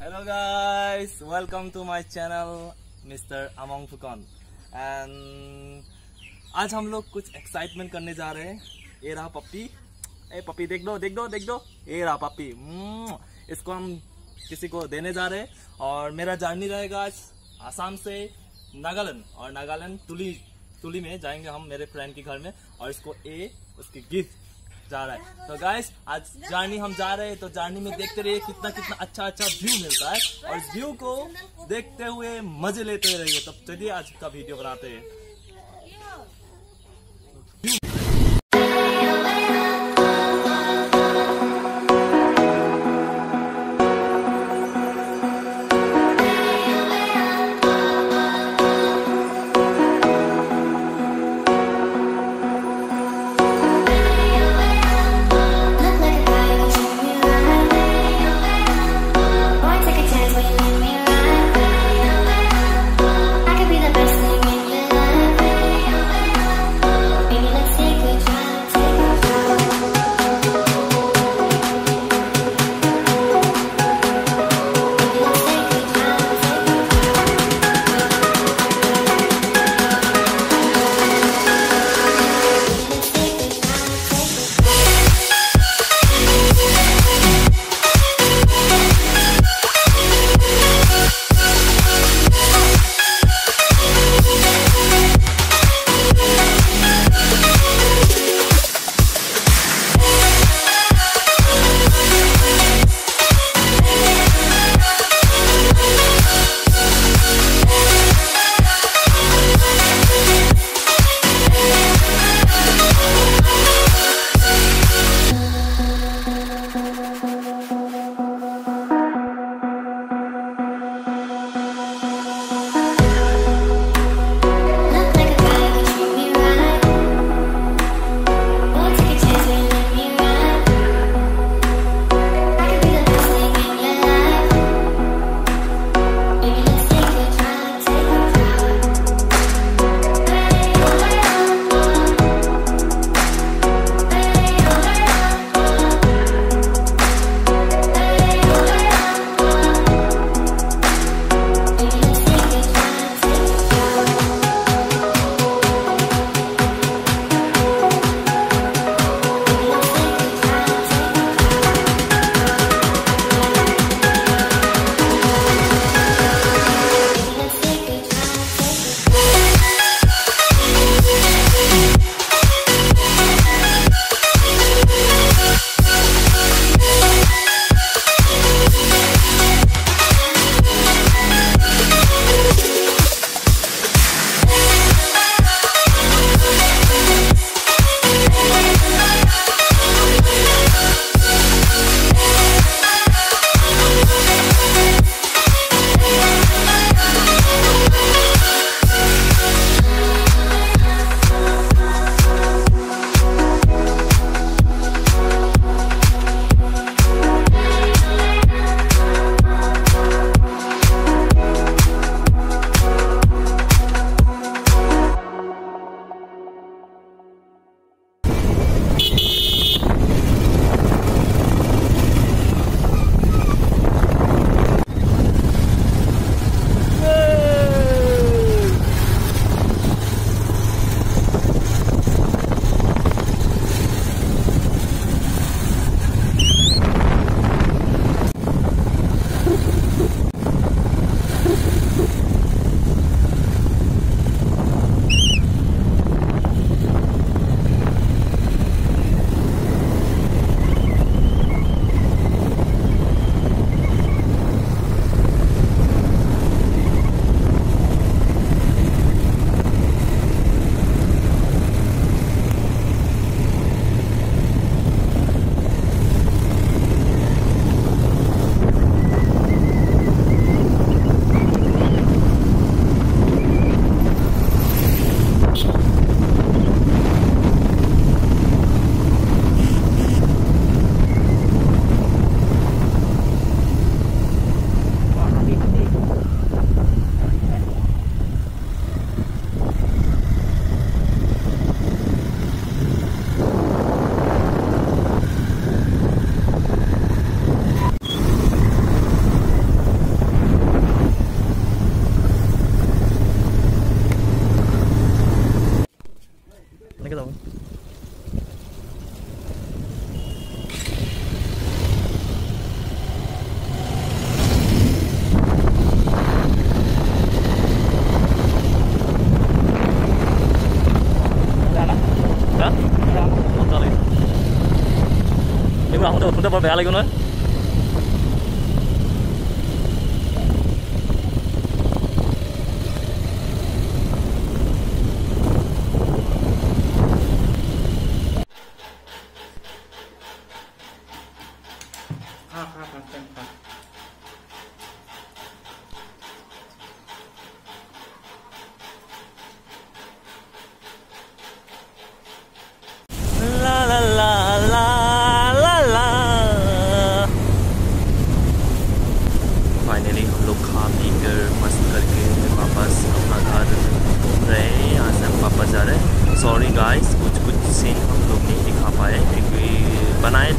Hello guys, welcome to my channel Mr. Aamong and आज हम लोग कुछ एक्साइटमेंट करने जा रहे हैं। ये रहा पप्पी, ए पप्पी देख दो देख दो देख दो, ये रहा पप्पी। इसको हम किसी को देने जा रहे हैं और मेरा जर्नी रहेगा आज आसाम से नागालैंड, और नागालैंड तुली में जाएंगे हम मेरे फ्रेंड के घर में, और इसको उसकी गिफ्ट जा रहा है। तो गाइस आज जर्नी हम जा रहे हैं, तो जर्नी में देखते रहिए कितना कितना अच्छा व्यू मिलता है, और इस व्यू को देखते हुए मजे लेते रहिए। तब चलिए आज का वीडियो बनाते हैं। When you देखोते बर बेया লাগিব নহয়। ला ला ला ला ला ला। फाइनली हम लोग खा पी कर मस्त करके वापस अपना घर घूम रहे हैं। यहाँ से हम वापस जा रहे हैं। सॉरी गाइस, कुछ सीन हम लोग नहीं दिखा पाए क्योंकि बनाए